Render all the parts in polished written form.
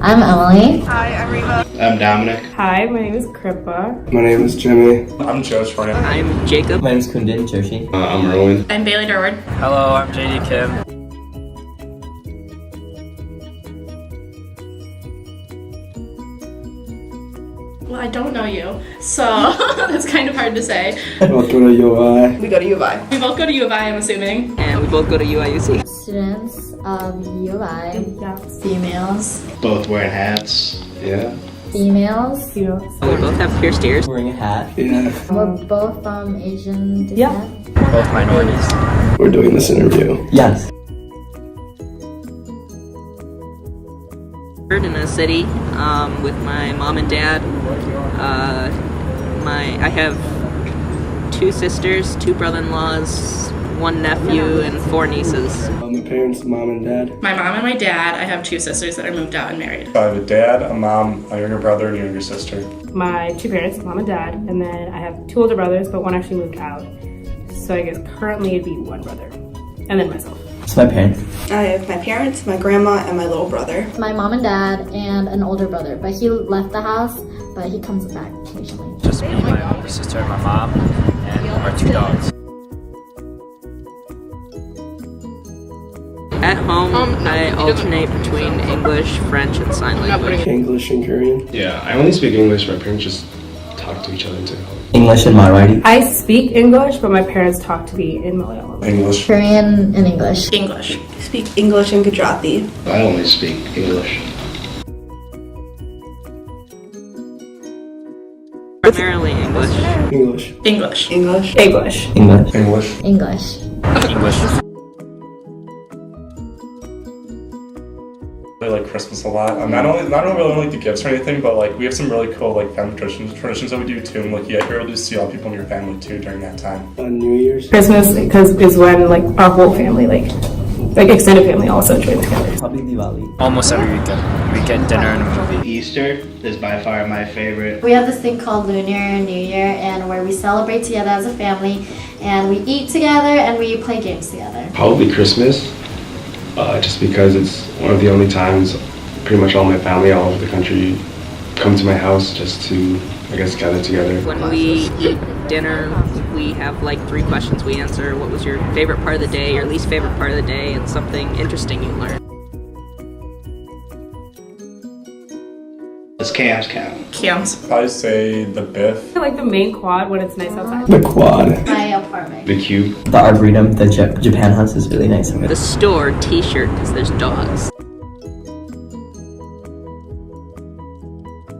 I'm Emily. Hi, I'm Reba. I'm Dominic. Hi, my name is Kripa. My name is Jimmy. I'm Josh. I'm Jacob. My name is Kundin Joshi. I'm Rowan. I'm Bailey Darwood. Hello, I'm JD Kim. Well, I don't know you, so that's kind of hard to say. Both go to UI. We go to U of I. We both go to U of I, I'm assuming. And we both go to UIUC. Students of U of I. Yeah. Females. Both wearing hats. Yeah. Females. We both have pierced ears. Wearing a hat. Yeah. We're both from Asian descent. Both minorities. We're doing this interview. Yes. In a city with my mom and dad. I have 2 sisters, 2 brother-in-laws, 1 nephew, and 4 nieces. My parents, mom and dad. My mom and my dad. I have 2 sisters that are moved out and married. I have a dad, a mom, a younger brother, and a younger sister. My 2 parents, mom and dad, and then I have 2 older brothers, but one actually moved out. So I guess currently it'd be 1 brother, and then myself. It's my parents. I have my parents, my grandma, and my little brother. My mom and dad and an older brother, but he left the house, but he comes back occasionally. Just me, my older sister, and my mom, and our 2 dogs. At home, I alternate between English, French, and sign language. English and Korean. Yeah, I only speak English. My parents just talk to each other too. English and Marathi. I speak English, but my parents talk to me in Malayalam. English. Korean and English. English. I speak English and Gujarati. I only speak English. Primarily English. English. English. English. English. English. English. English. English. I like Christmas a lot. I don't really like the gifts or anything, but like we have some really cool like family traditions that we do too. And like you're able to see all people in your family too during that time. On New Year's. Christmas, because is when like our whole family, like extended family, also join together. Probably Diwali. Almost every weekend. We get dinner and a movie. Easter is by far my favorite. We have this thing called Lunar New Year, and where we celebrate together as a family, and we eat together and we play games together. Probably Christmas, just because it's one of the only times pretty much all my family all over the country come to my house just to, I guess, gather together. When we eat dinner, we have like 3 questions we answer. What was your favorite part of the day, your least favorite part of the day, and something interesting you learned? Does cams count? Cams. I say the Biff. I like the main quad when it's nice outside. The quad. My apartment. The cube. The Arboretum, the Japan house is really nice over The there. store t-shirt, because there's dogs.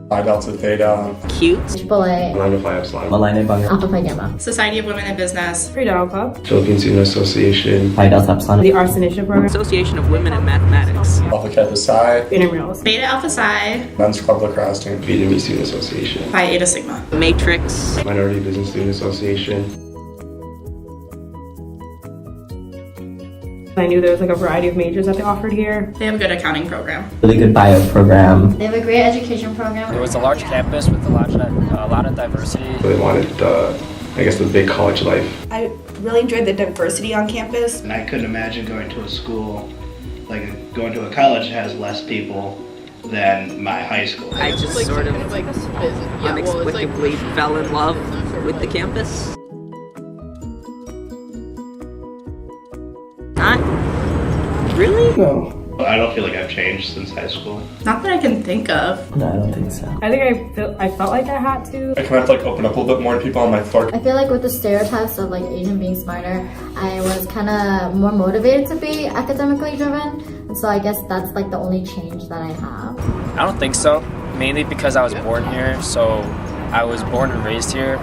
Phi Delta Theta. Cute. Chipotle. Lambda Phi Epsilon. Malina Bangla. Alpha Phi Gamma. Society of Women in Business. Free Donald Club. Philippine Student Association. Phi Delta Epsilon. The Arts Initiative Program. Association of Women in Mathematics. Alpha Kappa Psi. Intramurals. Beta Alpha Psi. Men's Club Lacrosse Team. Vietnamese Student Association. Phi Eta Sigma. Matrix. Minority Business Student Association. I knew there was like a variety of majors that they offered here. They have a good accounting program. Really good bio program. They have a great education program. It was a large campus with a lot of diversity. They wanted, I guess, the big college life. I really enjoyed the diversity on campus. And I couldn't imagine going to a school, like going to a college that has less people than my high school. I just sort of inexplicably fell in love with the campus. Not really? No. I don't feel like I've changed since high school. Not that I can think of. No, I don't think so. I think I felt like I had to. I kind of have to like open up a little bit more to people on my floor. I feel like with the stereotypes of like Asian being smarter, I was kind of more motivated to be academically driven. And so I guess that's like the only change that I have. I don't think so. Mainly because I was born here, so I was born and raised here.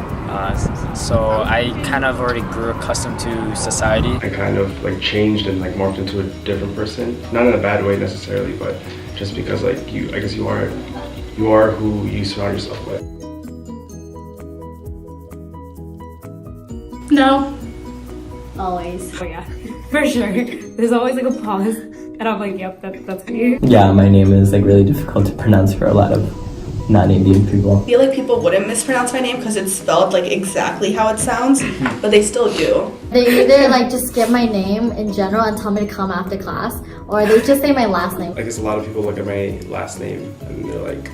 So I kind of already grew accustomed to society. I kind of like changed and like morphed into a different person. Not in a bad way necessarily, but just because like I guess you are who you surround yourself with. No. Always. Oh yeah, for sure. There's always like a pause, and I'm like, yep, that's me. Yeah, my name is like really difficult to pronounce for a lot of non-Indian people. I feel like people wouldn't mispronounce my name because it's spelled like exactly how it sounds, but they still do. They either like just skip my name in general and tell me to come after class, or they just say my last name. I guess a lot of people look at my last name and they're like,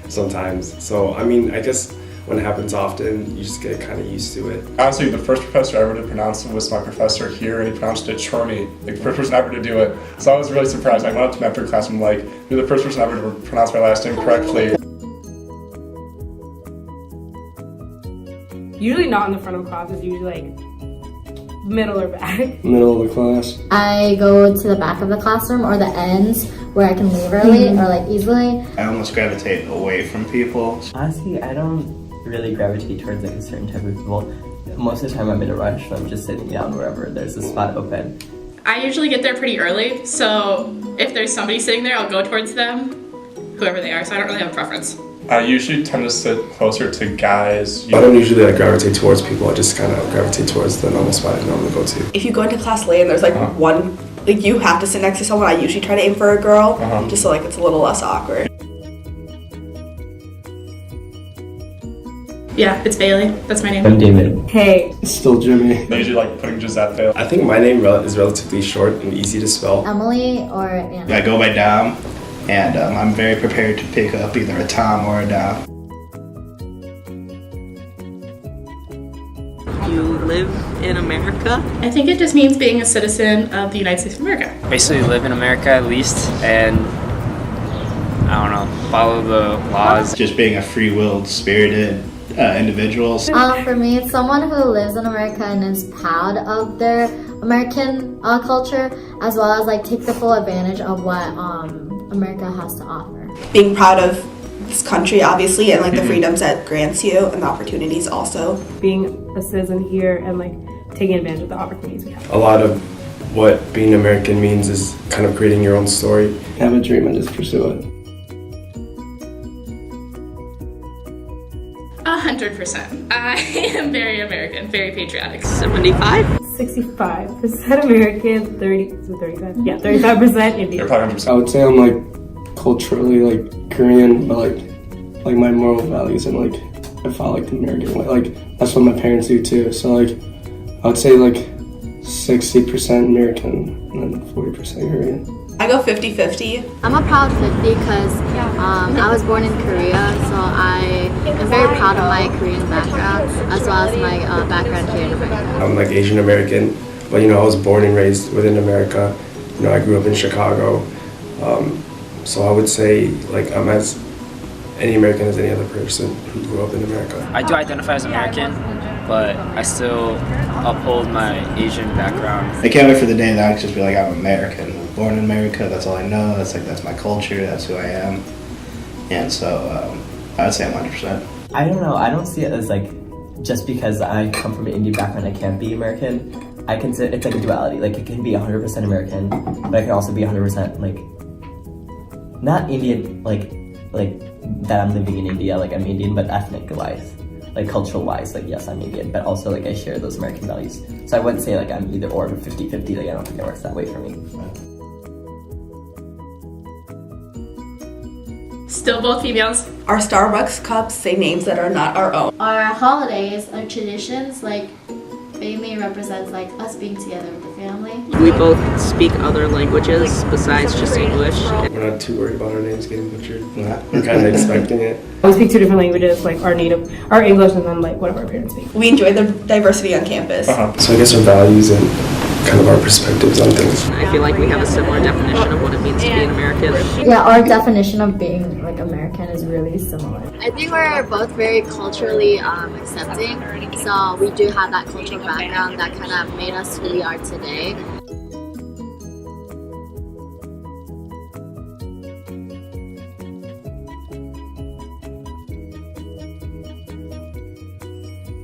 sometimes. So, I mean, I guess when it happens often, you just get kind of used to it. Honestly, the first professor I ever to pronounce it was my professor here, and he pronounced it Chorney, like the first person ever to do it. So I was really surprised. I went up to him after class and I'm like, you're the first person ever to pronounce my last name correctly. Usually not in the front of class, it's usually like middle or back. Middle of the class. I go to the back of the classroom or the ends where I can leave early or like easily. I almost gravitate away from people. Honestly, I don't really gravitate towards like a certain type of people. Most of the time I'm in a rush, so I'm just sitting down wherever there's a spot open. I usually get there pretty early, so if there's somebody sitting there, I'll go towards them, whoever they are, so I don't really have a preference. I usually tend to sit closer to guys. I don't usually like gravitate towards people. I just kind of gravitate towards the normal spot I normally go to. If you go into class late and there's like one, like you have to sit next to someone, I usually try to aim for a girl, just so like it's a little less awkward. Yeah, it's Bailey. That's my name. I'm David. Hey. It's still Jimmy. I usually like putting Giuseppe. I think my name is relatively short and easy to spell. Emily or Anna. I go by Dom, and I'm very prepared to pick up either a Tom or a Dom. You live in America? I think it just means being a citizen of the United States of America. Basically live in America at least, and I don't know, follow the laws. Just being a free-willed, spirited individual. For me, it's someone who lives in America and is proud of their American culture, as well as like take the full advantage of what America has to offer. Being proud of this country, obviously, and like the freedoms that grants you and the opportunities also. Being a citizen here and like taking advantage of the opportunities we have. A lot of what being American means is kind of creating your own story. Have a dream and just pursue it. 100%. I am very American, very patriotic. 75? 65% American, 35? Yeah, 35% Indian. You're probably 100%. I would say I'm like culturally like Korean, but like my moral values and like I follow like the American way. Like that's what my parents do too. So like I would say like 60% American and then 40% Korean. I go 50-50. I'm a proud 50 because I was born in Korea, so I am very proud of my Korean background as well as my background here in America. I'm like Asian American, but you know I was born and raised within America. You know I grew up in Chicago, so I would say like I'm as any American as any other person who grew up in America. I do identify as American, but I still uphold my Asian background. I can't wait for the day that I can just be like, I'm American. Born in America, that's all I know. That's my culture, that's who I am. And so I'd say I'm 100%. I don't know, I don't see it as like, just because I come from an Indian background I can't be American. I consider it's like a duality, like it can be 100% American, but I can also be 100% like, not Indian, like that I'm living in India, like I'm Indian, but ethnic wise. Like cultural wise, like yes, I'm Indian, but also like I share those American values. So I wouldn't say like I'm either or, but 50-50, like I don't think it works that way for me. Still both females. Our Starbucks cups say names that are not our own. Our holidays, our traditions, like mainly represents like us being together with the family. We both speak other languages besides just English. We're not too worried about our names getting butchered. We're kind of expecting it. We speak two different languages, like our English and then like whatever our parents speak. We enjoy the diversity on campus. So I guess our values and kind of our perspectives on things. I feel like we have a similar definition of what it means to be an American. Yeah, our definition of being like American is really similar. I think we're both very culturally accepting, so we do have that cultural background that kind of made us who we are today.